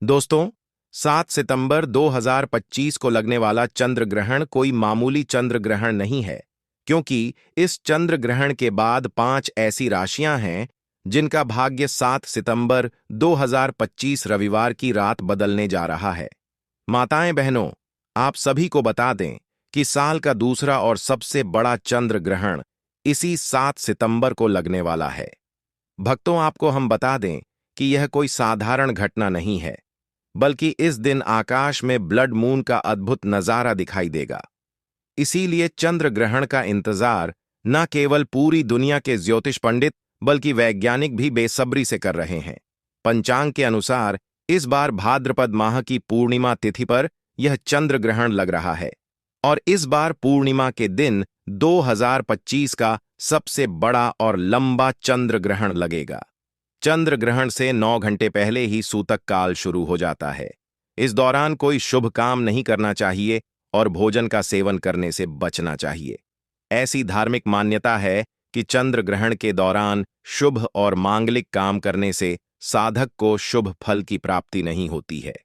दोस्तों, 7 सितंबर 2025 को लगने वाला चंद्र ग्रहण कोई मामूली चंद्र ग्रहण नहीं है, क्योंकि इस चंद्र ग्रहण के बाद 5 ऐसी राशियां हैं जिनका भाग्य 7 सितंबर 2025 रविवार की रात बदलने जा रहा है। माताएं बहनों, आप सभी को बता दें कि साल का दूसरा और सबसे बड़ा चंद्र ग्रहण इसी 7 सितंबर को लगने वाला है। भक्तों, आपको हम बता दें कि यह कोई साधारण घटना नहीं है, बल्कि इस दिन आकाश में ब्लड मून का अद्भुत नजारा दिखाई देगा। इसीलिए चंद्र ग्रहण का इंतजार न केवल पूरी दुनिया के ज्योतिष पंडित बल्कि वैज्ञानिक भी बेसब्री से कर रहे हैं। पंचांग के अनुसार इस बार भाद्रपद माह की पूर्णिमा तिथि पर यह चंद्र ग्रहण लग रहा है और इस बार पूर्णिमा के दिन 2025 का सबसे बड़ा और लंबा चंद्र ग्रहण लगेगा। चंद्र ग्रहण से 9 घंटे पहले ही सूतक काल शुरू हो जाता है। इस दौरान कोई शुभ काम नहीं करना चाहिए और भोजन का सेवन करने से बचना चाहिए। ऐसी धार्मिक मान्यता है कि चंद्र ग्रहण के दौरान शुभ और मांगलिक काम करने से साधक को शुभ फल की प्राप्ति नहीं होती है।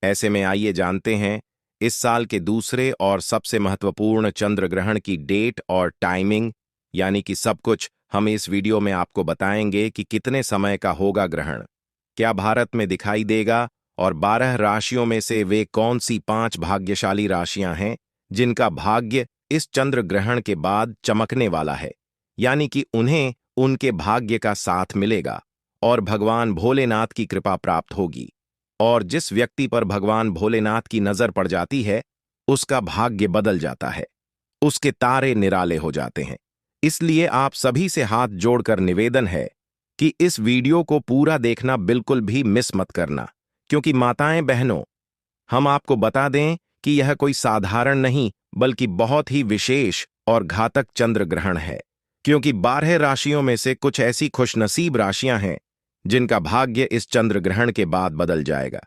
ऐसे में आइए जानते हैं इस साल के दूसरे और सबसे महत्वपूर्ण चंद्र ग्रहण की डेट और टाइमिंग, यानी कि सब कुछ हम इस वीडियो में आपको बताएंगे कि कितने समय का होगा ग्रहण, क्या भारत में दिखाई देगा और 12 राशियों में से वे कौन सी 5 भाग्यशाली राशियां हैं जिनका भाग्य इस चंद्र ग्रहण के बाद चमकने वाला है, यानी कि उन्हें उनके भाग्य का साथ मिलेगा और भगवान भोलेनाथ की कृपा प्राप्त होगी। और जिस व्यक्ति पर भगवान भोलेनाथ की नजर पड़ जाती है उसका भाग्य बदल जाता है, उसके तारे निराले हो जाते हैं। इसलिए आप सभी से हाथ जोड़कर निवेदन है कि इस वीडियो को पूरा देखना बिल्कुल भी मिस मत करना, क्योंकि माताएं बहनों, हम आपको बता दें कि यह कोई साधारण नहीं बल्कि बहुत ही विशेष और घातक चंद्र ग्रहण है, क्योंकि 12 राशियों में से कुछ ऐसी खुशनसीब राशियां हैं जिनका भाग्य इस चंद्र ग्रहण के बाद बदल जाएगा।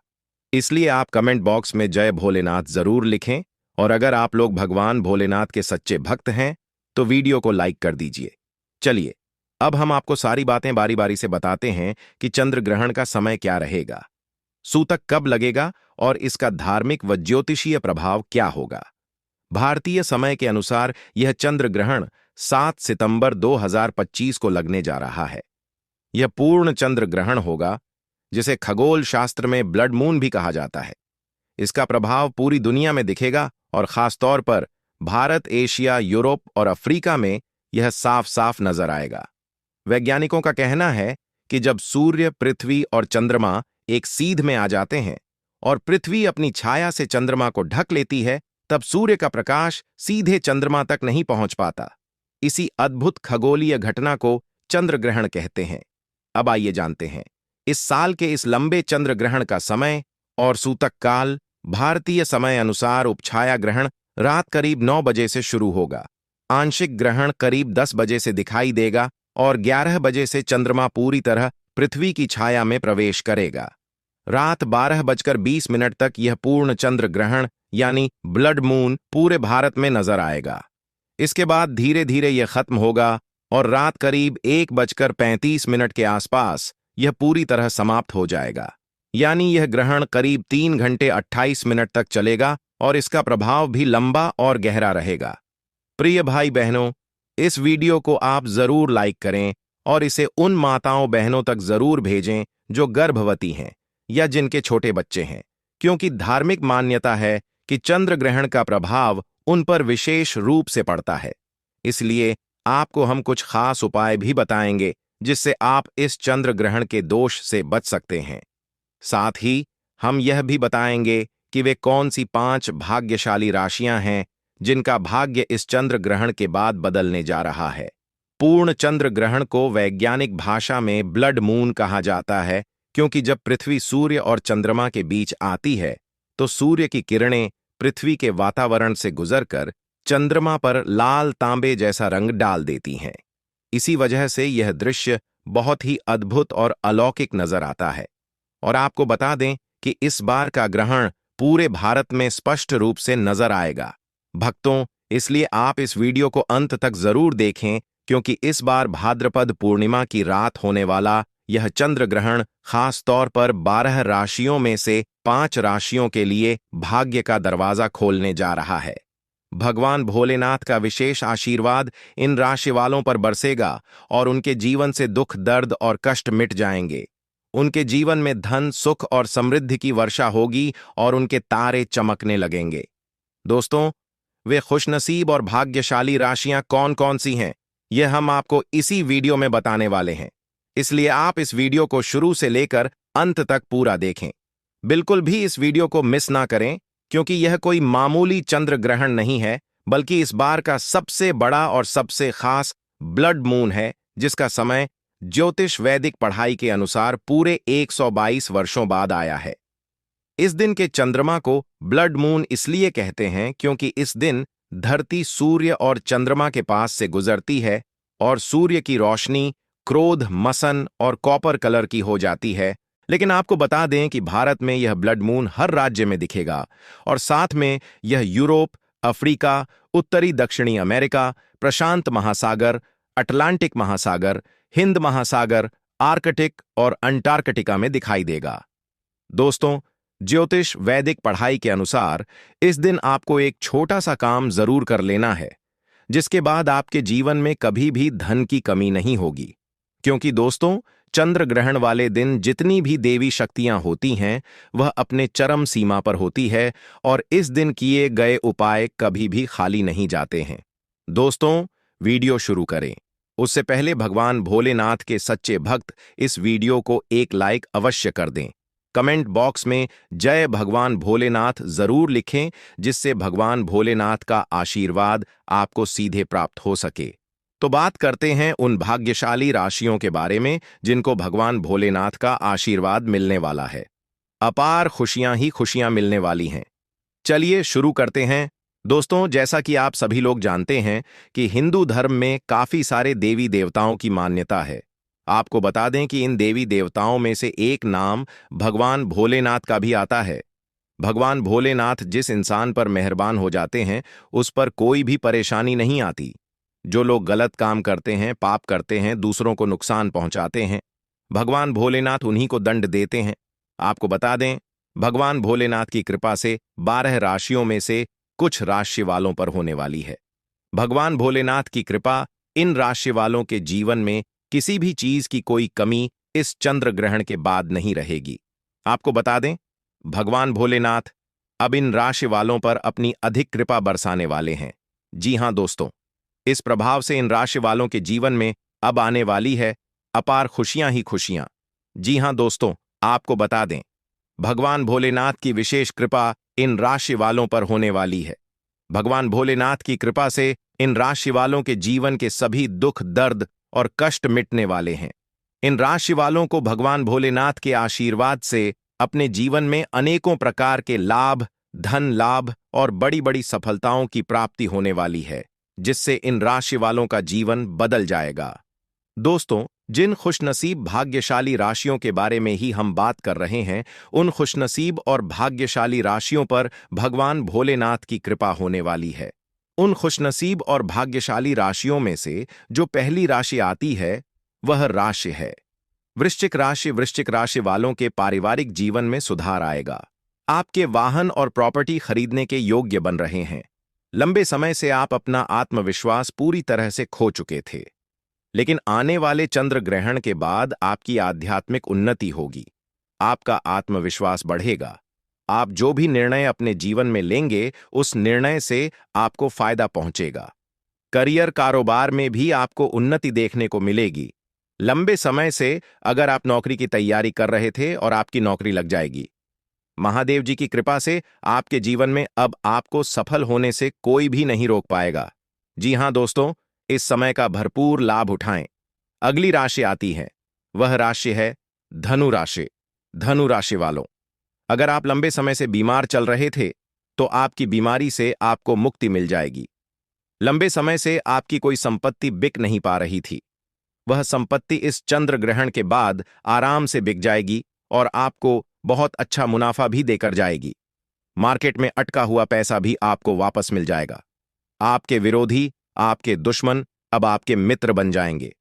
इसलिए आप कमेंट बॉक्स में जय भोलेनाथ जरूर लिखें और अगर आप लोग भगवान भोलेनाथ के सच्चे भक्त हैं तो वीडियो को लाइक कर दीजिए। चलिए, अब हम आपको सारी बातें बारी बारी से बताते हैं कि चंद्र ग्रहण का समय क्या रहेगा, सूतक कब लगेगा और इसका धार्मिक व ज्योतिषीय प्रभाव क्या होगा। भारतीय समय के अनुसार यह चंद्र ग्रहण 7 सितंबर 2025 को लगने जा रहा है। यह पूर्ण चंद्र ग्रहण होगा, जिसे खगोल शास्त्र में ब्लड मून भी कहा जाता है। इसका प्रभाव पूरी दुनिया में दिखेगा और खासतौर पर भारत, एशिया, यूरोप और अफ्रीका में यह साफ साफ नजर आएगा। वैज्ञानिकों का कहना है कि जब सूर्य, पृथ्वी और चंद्रमा एक सीध में आ जाते हैं और पृथ्वी अपनी छाया से चंद्रमा को ढक लेती है, तब सूर्य का प्रकाश सीधे चंद्रमा तक नहीं पहुंच पाता। इसी अद्भुत खगोलीय घटना को चंद्र ग्रहण कहते हैं। अब आइए जानते हैं इस साल के इस लंबे चंद्र ग्रहण का समय और सूतक काल। भारतीय समय अनुसार उपछाया ग्रहण रात करीब 9 बजे से शुरू होगा। आंशिक ग्रहण करीब 10 बजे से दिखाई देगा और 11 बजे से चंद्रमा पूरी तरह पृथ्वी की छाया में प्रवेश करेगा। रात 12:20 तक यह पूर्ण चंद्र ग्रहण यानी ब्लड मून पूरे भारत में नजर आएगा। इसके बाद धीरे धीरे यह खत्म होगा और रात करीब 1:35 के आसपास यह पूरी तरह समाप्त हो जाएगा, यानी यह ग्रहण करीब 3 घंटे 28 मिनट तक चलेगा और इसका प्रभाव भी लंबा और गहरा रहेगा। प्रिय भाई बहनों, इस वीडियो को आप जरूर लाइक करें और इसे उन माताओं बहनों तक जरूर भेजें जो गर्भवती हैं या जिनके छोटे बच्चे हैं, क्योंकि धार्मिक मान्यता है कि चंद्र ग्रहण का प्रभाव उन पर विशेष रूप से पड़ता है। इसलिए आपको हम कुछ खास उपाय भी बताएंगे जिससे आप इस चंद्र ग्रहण के दोष से बच सकते हैं। साथ ही हम यह भी बताएंगे कि वे कौन सी 5 भाग्यशाली राशियां हैं जिनका भाग्य इस चंद्र ग्रहण के बाद बदलने जा रहा है। पूर्ण चंद्र ग्रहण को वैज्ञानिक भाषा में ब्लड मून कहा जाता है, क्योंकि जब पृथ्वी सूर्य और चंद्रमा के बीच आती है तो सूर्य की किरणें पृथ्वी के वातावरण से गुजरकर चंद्रमा पर लाल तांबे जैसा रंग डाल देती हैं। इसी वजह से यह दृश्य बहुत ही अद्भुत और अलौकिक नजर आता है। और आपको बता दें कि इस बार का ग्रहण पूरे भारत में स्पष्ट रूप से नजर आएगा। भक्तों, इसलिए आप इस वीडियो को अंत तक जरूर देखें, क्योंकि इस बार भाद्रपद पूर्णिमा की रात होने वाला यह चंद्र ग्रहण खास तौर पर 12 राशियों में से 5 राशियों के लिए भाग्य का दरवाजा खोलने जा रहा है। भगवान भोलेनाथ का विशेष आशीर्वाद इन राशि वालों पर बरसेगा और उनके जीवन से दुख, दर्द और कष्ट मिट जाएंगे। उनके जीवन में धन, सुख और समृद्धि की वर्षा होगी और उनके तारे चमकने लगेंगे। दोस्तों, वे खुशनसीब और भाग्यशाली राशियां कौन कौन सी हैं, यह हम आपको इसी वीडियो में बताने वाले हैं। इसलिए आप इस वीडियो को शुरू से लेकर अंत तक पूरा देखें। बिल्कुल भी इस वीडियो को मिस ना करें, क्योंकि यह कोई मामूली चंद्र ग्रहण नहीं है, बल्कि इस बार का सबसे बड़ा और सबसे खास ब्लड मून है, जिसका समय ज्योतिष वैदिक पढ़ाई के अनुसार पूरे 122 वर्षों बाद आया है। इस दिन के चंद्रमा को ब्लड मून इसलिए कहते हैं क्योंकि इस दिन धरती सूर्य और चंद्रमा के पास से गुजरती है और सूर्य की रोशनी क्रोध, मसन और कॉपर कलर की हो जाती है। लेकिन आपको बता दें कि भारत में यह ब्लड मून हर राज्य में दिखेगा और साथ में यह यूरोप, अफ्रीका, उत्तरी दक्षिणी अमेरिका, प्रशांत महासागर, अटलांटिक महासागर, हिंद महासागर, आर्कटिक और अंटार्कटिका में दिखाई देगा। दोस्तों, ज्योतिष वैदिक पढ़ाई के अनुसार इस दिन आपको एक छोटा सा काम जरूर कर लेना है, जिसके बाद आपके जीवन में कभी भी धन की कमी नहीं होगी। क्योंकि दोस्तों, चंद्र ग्रहण वाले दिन जितनी भी देवी शक्तियां होती हैं, वह अपने चरम सीमा पर होती है और इस दिन किए गए उपाय कभी भी खाली नहीं जाते हैं। दोस्तों, वीडियो शुरू करें उससे पहले भगवान भोलेनाथ के सच्चे भक्त इस वीडियो को एक लाइक अवश्य कर दें। कमेंट बॉक्स में जय भगवान भोलेनाथ जरूर लिखें, जिससे भगवान भोलेनाथ का आशीर्वाद आपको सीधे प्राप्त हो सके। तो बात करते हैं उन भाग्यशाली राशियों के बारे में जिनको भगवान भोलेनाथ का आशीर्वाद मिलने वाला है। अपार खुशियां ही खुशियां मिलने वाली हैं। चलिए शुरू करते हैं। दोस्तों, जैसा कि आप सभी लोग जानते हैं कि हिंदू धर्म में काफी सारे देवी देवताओं की मान्यता है। आपको बता दें कि इन देवी देवताओं में से एक नाम भगवान भोलेनाथ का भी आता है। भगवान भोलेनाथ जिस इंसान पर मेहरबान हो जाते हैं, उस पर कोई भी परेशानी नहीं आती। जो लोग गलत काम करते हैं, पाप करते हैं, दूसरों को नुकसान पहुंचाते हैं, भगवान भोलेनाथ उन्हीं को दंड देते हैं। आपको बता दें, भगवान भोलेनाथ की कृपा से 12 राशियों में से कुछ राशि वालों पर होने वाली है। भगवान भोलेनाथ की कृपा इन राशि वालों के जीवन में किसी भी चीज की कोई कमी इस चंद्र ग्रहण के बाद नहीं रहेगी। आपको बता दें, भगवान भोलेनाथ अब इन राशि वालों पर अपनी अधिक कृपा बरसाने वाले हैं। जी हां दोस्तों, इस प्रभाव से इन राशि वालों के जीवन में अब आने वाली है अपार खुशियां ही खुशियां। जी हां दोस्तों, आपको बता दें, भगवान भोलेनाथ की विशेष कृपा इन राशि वालों पर होने वाली है। भगवान भोलेनाथ की कृपा से इन राशि वालों के जीवन के सभी दुख, दर्द और कष्ट मिटने वाले हैं। इन राशि वालों को भगवान भोलेनाथ के आशीर्वाद से अपने जीवन में अनेकों प्रकार के लाभ, धन लाभ और बड़ी बड़ी सफलताओं की प्राप्ति होने वाली है, जिससे इन राशि वालों का जीवन बदल जाएगा। दोस्तों, जिन खुशनसीब भाग्यशाली राशियों के बारे में ही हम बात कर रहे हैं, उन खुशनसीब और भाग्यशाली राशियों पर भगवान भोलेनाथ की कृपा होने वाली है। उन खुशनसीब और भाग्यशाली राशियों में से जो पहली राशि आती है, वह राशि है वृश्चिक राशि। वृश्चिक राशि वालों के पारिवारिक जीवन में सुधार आएगा। आपके वाहन और प्रॉपर्टी खरीदने के योग्य बन रहे हैं। लंबे समय से आप अपना आत्मविश्वास पूरी तरह से खो चुके थे, लेकिन आने वाले चंद्र ग्रहण के बाद आपकी आध्यात्मिक उन्नति होगी। आपका आत्मविश्वास बढ़ेगा। आप जो भी निर्णय अपने जीवन में लेंगे, उस निर्णय से आपको फायदा पहुंचेगा। करियर, कारोबार में भी आपको उन्नति देखने को मिलेगी। लंबे समय से अगर आप नौकरी की तैयारी कर रहे थे और आपकी नौकरी लग जाएगी। महादेव जी की कृपा से आपके जीवन में अब आपको सफल होने से कोई भी नहीं रोक पाएगा। जी हां दोस्तों, इस समय का भरपूर लाभ उठाएं। अगली राशि आती है, वह राशि है धनु राशि। धनु राशि वालों, अगर आप लंबे समय से बीमार चल रहे थे, तो आपकी बीमारी से आपको मुक्ति मिल जाएगी। लंबे समय से आपकी कोई संपत्ति बिक नहीं पा रही थी, वह संपत्ति इस चंद्र ग्रहण के बाद आराम से बिक जाएगी और आपको बहुत अच्छा मुनाफा भी देकर जाएगी। मार्केट में अटका हुआ पैसा भी आपको वापस मिल जाएगा। आपके विरोधी, आपके दुश्मन अब आपके मित्र बन जाएंगे।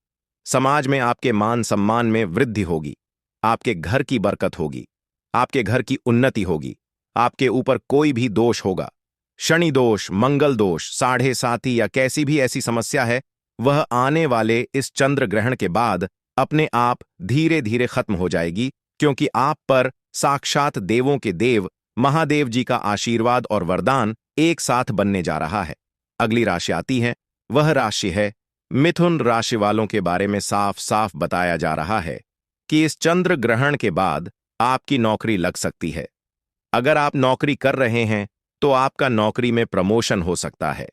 समाज में आपके मान सम्मान में वृद्धि होगी। आपके घर की बरकत होगी। आपके घर की उन्नति होगी। आपके ऊपर कोई भी दोष होगा, शनि दोष, मंगल दोष, साढ़े साती या कैसी भी ऐसी समस्या है, वह आने वाले इस चंद्र ग्रहण के बाद अपने आप धीरे धीरे खत्म हो जाएगी, क्योंकि आप पर साक्षात देवों के देव महादेव जी का आशीर्वाद और वरदान एक साथ बनने जा रहा है। अगली राशि आती है, वह राशि है मिथुन राशि वालों के बारे में साफ साफ बताया जा रहा है कि इस चंद्र ग्रहण के बाद आपकी नौकरी लग सकती है। अगर आप नौकरी कर रहे हैं तो आपका नौकरी में प्रमोशन हो सकता है।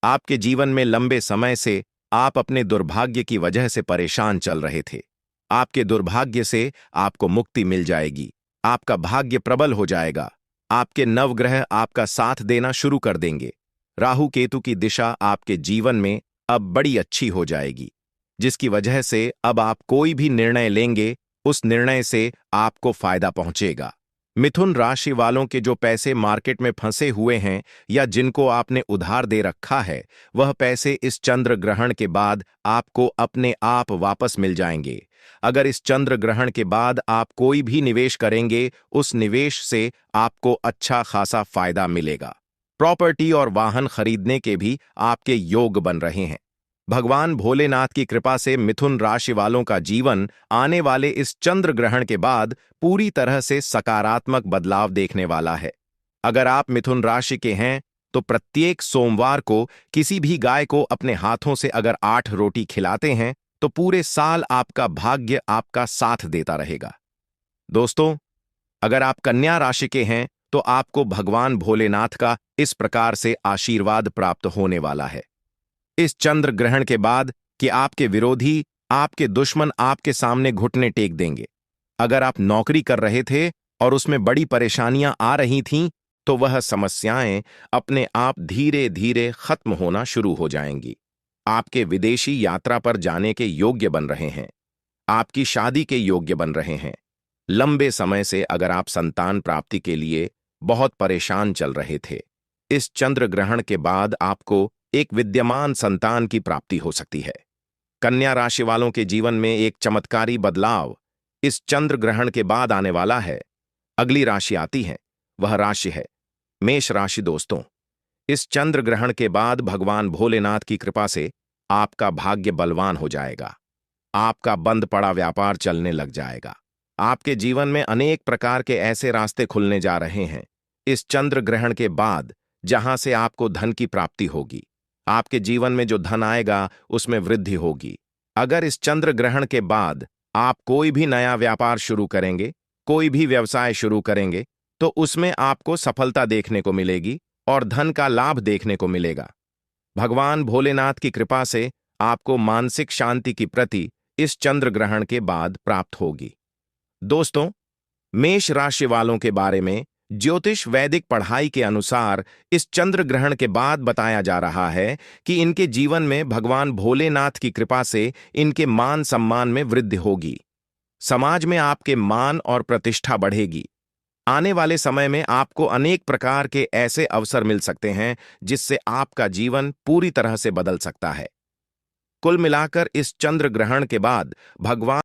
आपके जीवन में लंबे समय से आप अपने दुर्भाग्य की वजह से परेशान चल रहे थे। आपके दुर्भाग्य से आपको मुक्ति मिल जाएगी। आपका भाग्य प्रबल हो जाएगा। आपके नवग्रह आपका साथ देना शुरू कर देंगे। राहु केतु की दिशा आपके जीवन में अब बड़ी अच्छी हो जाएगी, जिसकी वजह से अब आप कोई भी निर्णय लेंगे, उस निर्णय से आपको फायदा पहुंचेगा। मिथुन राशि वालों के जो पैसे मार्केट में फंसे हुए हैं या जिनको आपने उधार दे रखा है, वह पैसे इस चंद्र ग्रहण के बाद आपको अपने आप वापस मिल जाएंगे। अगर इस चंद्र ग्रहण के बाद आप कोई भी निवेश करेंगे, उस निवेश से आपको अच्छा खासा फायदा मिलेगा। प्रॉपर्टी और वाहन खरीदने के भी आपके योग बन रहे हैं। भगवान भोलेनाथ की कृपा से मिथुन राशि वालों का जीवन आने वाले इस चंद्र ग्रहण के बाद पूरी तरह से सकारात्मक बदलाव देखने वाला है। अगर आप मिथुन राशि के हैं तो प्रत्येक सोमवार को किसी भी गाय को अपने हाथों से अगर 8 रोटी खिलाते हैं तो पूरे साल आपका भाग्य आपका साथ देता रहेगा। दोस्तों, अगर आप कन्या राशि के हैं तो आपको भगवान भोलेनाथ का इस प्रकार से आशीर्वाद प्राप्त होने वाला है इस चंद्र ग्रहण के बाद कि आपके विरोधी, आपके दुश्मन आपके सामने घुटने टेक देंगे। अगर आप नौकरी कर रहे थे और उसमें बड़ी परेशानियां आ रही थीं, तो वह समस्याएं अपने आप धीरे धीरे खत्म होना शुरू हो जाएंगी। आपके विदेशी यात्रा पर जाने के योग्य बन रहे हैं। आपकी शादी के योग्य बन रहे हैं। लंबे समय से अगर आप संतान प्राप्ति के लिए बहुत परेशान चल रहे थे, इस चंद्र ग्रहण के बाद आपको एक विद्यमान संतान की प्राप्ति हो सकती है। कन्या राशि वालों के जीवन में एक चमत्कारी बदलाव इस चंद्र ग्रहण के बाद आने वाला है। अगली राशि आती है, वह राशि है मेष राशि। दोस्तों, इस चंद्र ग्रहण के बाद भगवान भोलेनाथ की कृपा से आपका भाग्य बलवान हो जाएगा। आपका बंद पड़ा व्यापार चलने लग जाएगा। आपके जीवन में अनेक प्रकार के ऐसे रास्ते खुलने जा रहे हैं इस चंद्र ग्रहण के बाद, जहां से आपको धन की प्राप्ति होगी। आपके जीवन में जो धन आएगा उसमें वृद्धि होगी। अगर इस चंद्र ग्रहण के बाद आप कोई भी नया व्यापार शुरू करेंगे, कोई भी व्यवसाय शुरू करेंगे, तो उसमें आपको सफलता देखने को मिलेगी और धन का लाभ देखने को मिलेगा। भगवान भोलेनाथ की कृपा से आपको मानसिक शांति की प्रति इस चंद्र ग्रहण के बाद प्राप्त होगी। दोस्तों, मेष राशि वालों के बारे में ज्योतिष वैदिक पढ़ाई के अनुसार इस चंद्र ग्रहण के बाद बताया जा रहा है कि इनके जीवन में भगवान भोलेनाथ की कृपा से इनके मान सम्मान में वृद्धि होगी। समाज में आपके मान और प्रतिष्ठा बढ़ेगी। आने वाले समय में आपको अनेक प्रकार के ऐसे अवसर मिल सकते हैं जिससे आपका जीवन पूरी तरह से बदल सकता है। कुल मिलाकर इस चंद्र ग्रहण के बाद भगवान